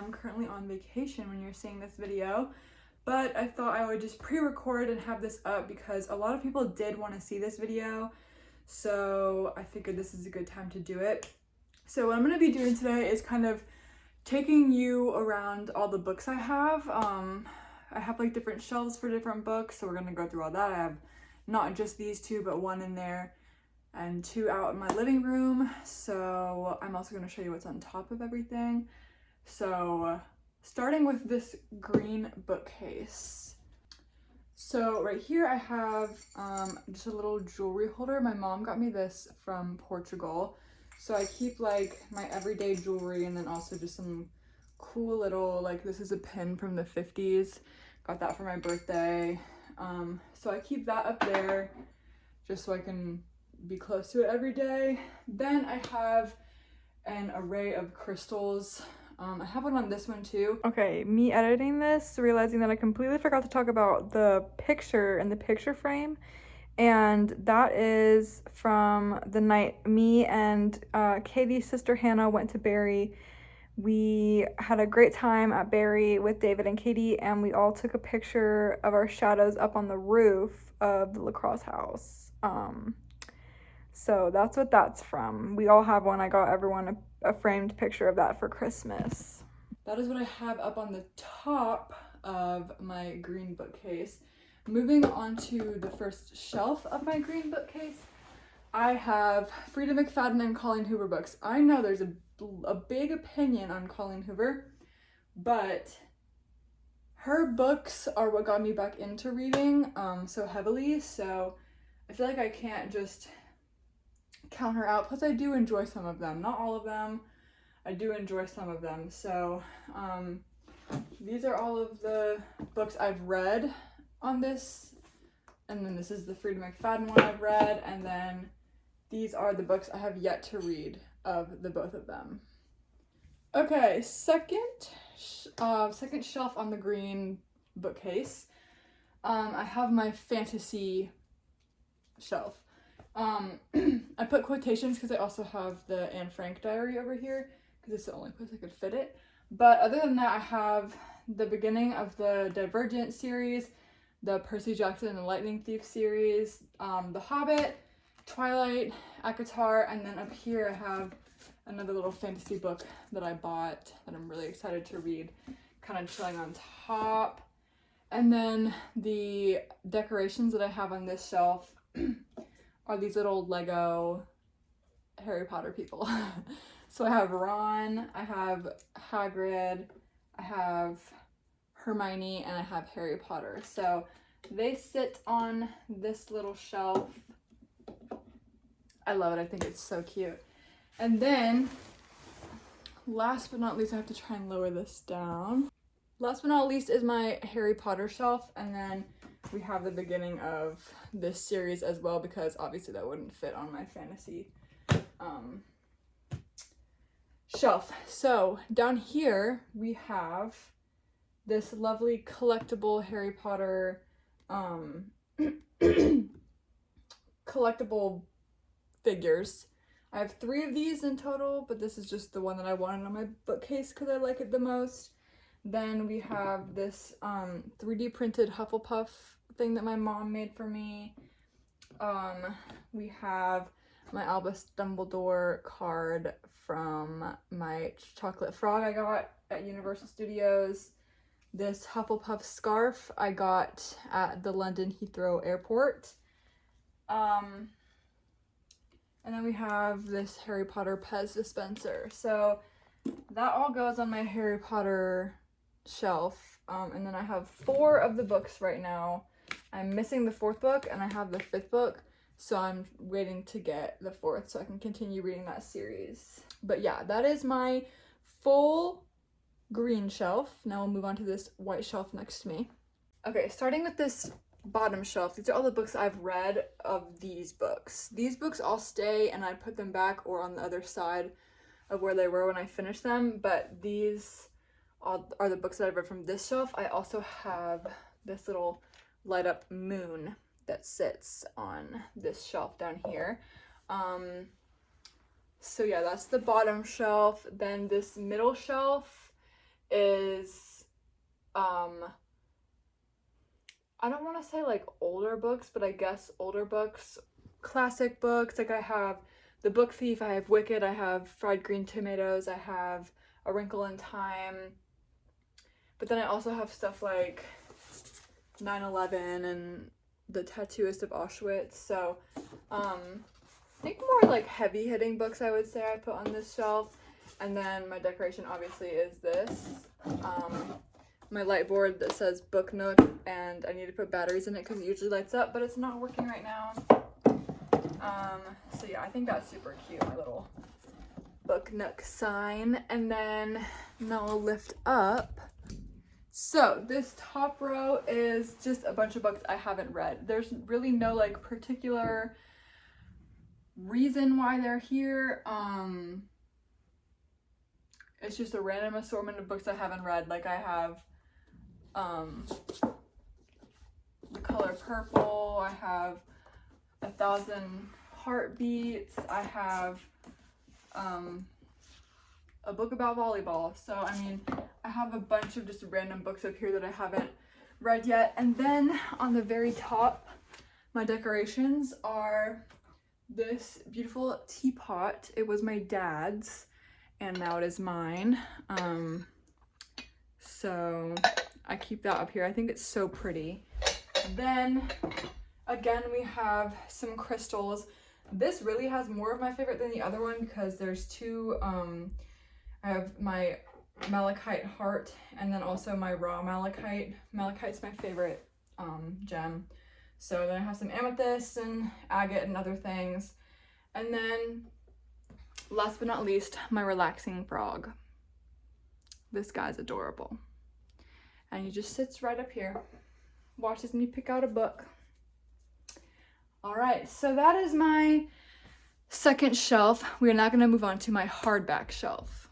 I'm currently on vacation when you're seeing this video, but I thought I would just pre-record and have this up because a lot of people did want to see this video, so I figured this is a good time to do it. So what I'm going to be doing today is kind of taking you around all the books I have. I have like different shelves for different books, so we're going to go through all that. I have not just these two, but one in there and two out in my living room. So I'm also going to show you what's on top of everything. So starting with this green bookcase. So right here I have just a little jewelry holder. My mom got me this from Portugal. So I keep like my everyday jewelry and then also just some cool little, like this is a pin from the 50s. Got that for my birthday. So I keep that up there just so I can be close to it every day. Then I have an array of crystals. I have one on this one too. Okay, me editing this, realizing that I completely forgot to talk about the picture and the picture frame. And that is from the night me and Katie's sister Hannah went to Barrie. We had a great time at Barrie with David and Katie, and we all took a picture of our shadows up on the roof of the lacrosse house. So that's what that's from. We all have one. I got everyone a framed picture of that for Christmas. That is what I have up on the top of my green bookcase. Moving on to the first shelf of my green bookcase, I have Frida McFadden and Colleen Hoover books. I know there's a big opinion on Colleen Hoover, but her books are what got me back into reading so heavily, so I feel like I can't just count her out. Plus I do enjoy some of them, not all of them. I do enjoy some of them. So these are all of the books I've read on this, and then this is the Frida McFadden one I've read, and then these are the books I have yet to read of the both of them. Okay, second shelf on the green bookcase. I have my fantasy shelf. I put quotations because I also have the Anne Frank diary over here because it's the only place I could fit it. But other than that, I have the beginning of the Divergent series, the Percy Jackson and the Lightning Thief series, The Hobbit, Twilight, ACOTAR, and then up here I have another little fantasy book that I bought that I'm really excited to read, kind of chilling on top. And then the decorations that I have on this shelf are these little Lego Harry Potter people. So I have Ron, I have Hagrid, I have Hermione, and I have Harry Potter. So they sit on this little shelf. I love it. I think it's so cute. And then, last but not least, I have to try and lower this down. Last but not least is my Harry Potter shelf, and then we have the beginning of this series as well, because obviously that wouldn't fit on my fantasy shelf. So down here we have this lovely collectible Harry Potter collectible figures. I have 3 of these in total, but this is just the one that I wanted on my bookcase because I like it the most. Then we have this 3D printed Hufflepuff thing that my mom made for me. We have my Albus Dumbledore card from my chocolate frog I got at Universal Studios. This Hufflepuff scarf I got at the London Heathrow Airport. And then we have this Harry Potter Pez dispenser. So that all goes on my Harry Potter shelf. And then I have 4 of the books right now. I'm missing the 4th book and I have the 5th book. So I'm waiting to get the 4th so I can continue reading that series. But yeah, that is my full green shelf. Now we'll move on to this white shelf next to me. Okay, starting with this bottom shelf, these are all the books I've read of these books. These books all stay and I put them back or on the other side of where they were when I finished them, but these are the books that I've read from this shelf. I also have this little light up moon that sits on this shelf down here. So yeah, that's the bottom shelf. Then this middle shelf is, I don't want to say like older books, but I guess older books, classic books. Like I have The Book Thief, I have Wicked, I have Fried Green Tomatoes, I have A Wrinkle in Time. But then I also have stuff like 9/11 and The Tattooist of Auschwitz. So I think more like heavy hitting books I would say I put on this shelf. And then my decoration obviously is this. My light board that says Book Nook, and I need to put batteries in it because it usually lights up, but it's not working right now. So yeah, I think that's super cute, my little Book Nook sign. And then now I'll lift up. So this top row is just a bunch of books I haven't read. There's really no like particular reason why they're here. It's just a random assortment of books I haven't read. Like I have The Color Purple, I have 1,000 Heartbeats, I have a book about volleyball. So I mean, I have a bunch of just random books up here that I haven't read yet. And then on the very top, my decorations are this beautiful teapot. It was my dad's and now it is mine. So I keep that up here. I think it's so pretty. Then again, we have some crystals. This really has more of my favorite than the other one because there's two, I have my malachite heart and then also my raw malachite. Malachite's my favorite gem. So then I have some amethyst and agate and other things. And then last but not least, my relaxing frog. This guy's adorable. And he just sits right up here, watches me pick out a book. All right, so that is my second shelf. We are now gonna move on to my hardback shelf.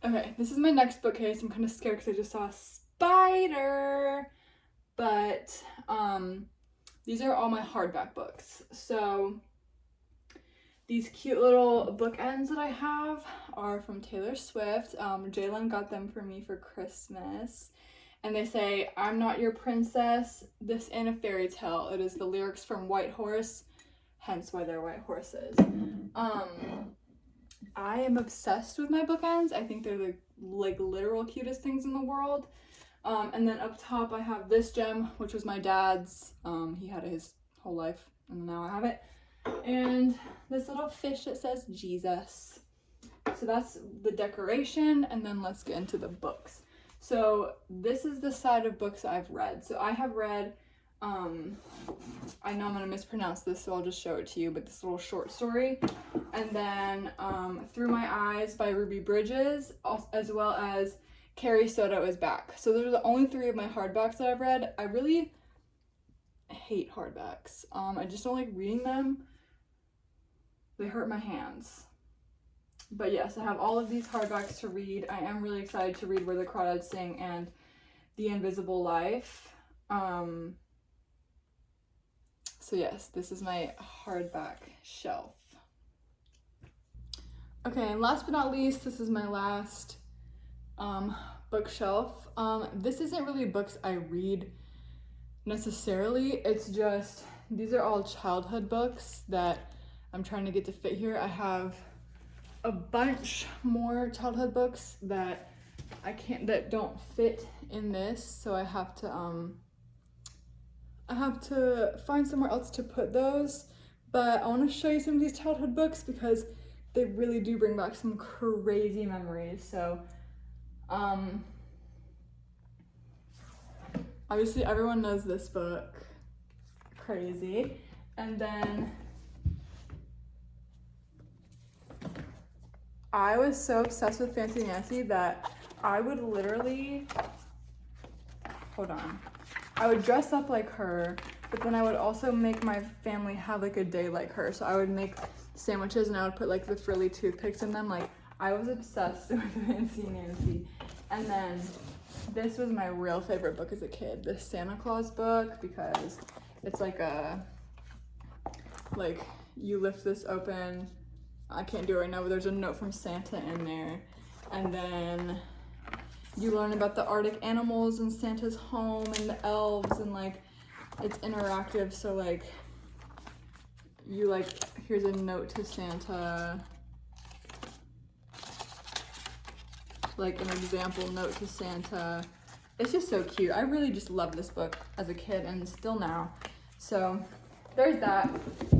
Okay, this is my next bookcase. I'm kind of scared because I just saw a spider, but these are all my hardback books. So these cute little bookends that I have are from Taylor Swift. Jalen got them for me for Christmas. And they say, "I'm not your princess, this ain't a fairy tale." It is the lyrics from White Horse, hence why they're white horses. I am obsessed with my bookends. I think they're the like literal cutest things in the world. And then up top I have this gem, which was my dad's. He had it his whole life and now I have it. And this little fish that says Jesus. So that's the decoration, and then let's get into the books. So this is the side of books I've read. So I have read, I know I'm gonna mispronounce this, so I'll just show it to you, but this little short story. And then Through My Eyes by Ruby Bridges, as well as Carrie Soto Is Back. So those are the only three of my hardbacks that I've read. I really hate hardbacks. I just don't like reading them. They hurt my hands. But yes, I have all of these hardbacks to read. I am really excited to read Where the Crawdads Sing and The Invisible Life. So yes, this is my hardback shelf. Okay, and last but not least, this is my last bookshelf. This isn't really books I read necessarily. It's just, these are all childhood books that I'm trying to get to fit here. I have a bunch more childhood books that that don't fit in this, so I have to find somewhere else to put those. But I want to show you some of these childhood books because they really do bring back some crazy memories. So obviously everyone knows this book, Crazy. And then I was so obsessed with Fancy Nancy that I would literally, I would dress up like her, but then I would also make my family have like a day like her. So I would make sandwiches and I would put like the frilly toothpicks in them. Like I was obsessed with Fancy Nancy. And then this was my real favorite book as a kid, the Santa Claus book, because it's like you lift this open. I can't do it right now, but there's a note from Santa in there. And then you learn about the Arctic animals and Santa's home and the elves, and like it's interactive. So like you like, here's a note to Santa, like an example note to Santa. It's just so cute. I really just loved this book as a kid and still now. So there's that.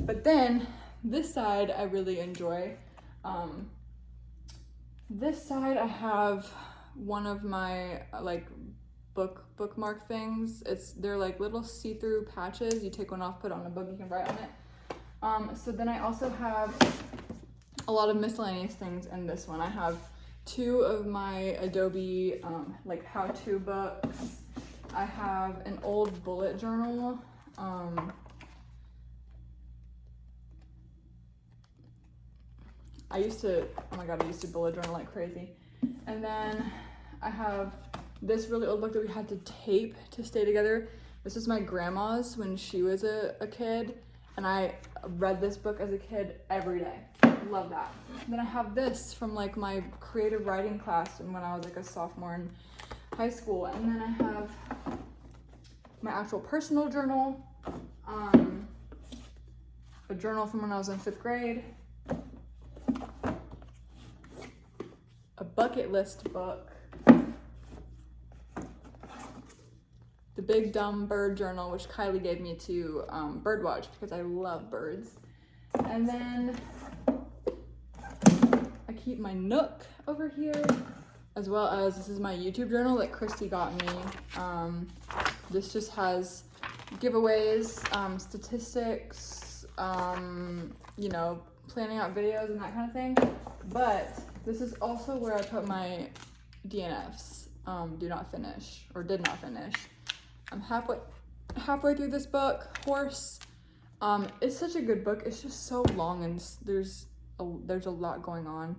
But then this side I really enjoy. This side I have one of my like bookmark things. They're like little see-through patches. You take one off, put it on a book, you can write on it. So then I also have a lot of miscellaneous things in this one. I have 2 of my Adobe like how-to books. I have an old bullet journal. I used to bullet journal like crazy. And then I have this really old book that we had to tape to stay together. This is my grandma's when she was a kid, and I read this book as a kid every day. Love that. And then I have this from like my creative writing class and when I was like a sophomore in high school. And then I have my actual personal journal, a journal from when I was in 5th grade, a bucket list book, the Big Dumb Bird Journal, which Kylie gave me to birdwatch because I love birds. And then I keep my Nook over here, as well as this is my YouTube journal that Christy got me. This just has giveaways, statistics, you know, planning out videos and that kind of thing. But this is also where I put my DNFs, do not finish, or did not finish. I'm halfway through this book, Horse. It's such a good book. It's just so long and there's a lot going on.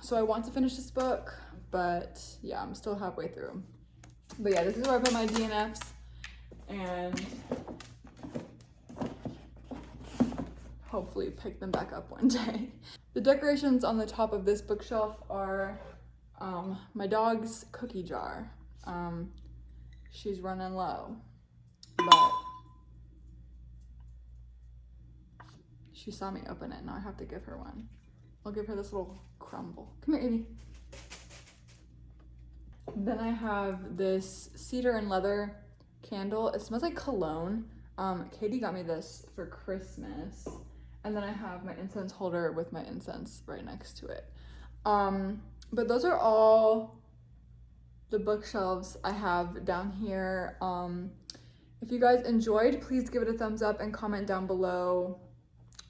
So I want to finish this book, but yeah, I'm still halfway through. But yeah, this is where I put my DNFs, and hopefully pick them back up one day. The decorations on the top of this bookshelf are my dog's cookie jar. She's running low, but she saw me open it. Now I have to give her one. I'll give her this little crumble. Come here, Amy. Then I have this cedar and leather candle. It smells like cologne. Katie got me this for Christmas. And then I have my incense holder with my incense right next to it. But those are all the bookshelves I have down here. If you guys enjoyed, please give it a thumbs up and comment down below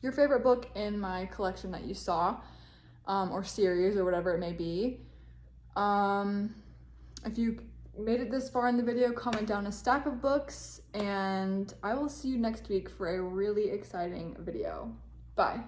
your favorite book in my collection that you saw, or series, or whatever it may be. If you made it this far in the video, comment down a stack of books, and I will see you next week for a really exciting video. Bye.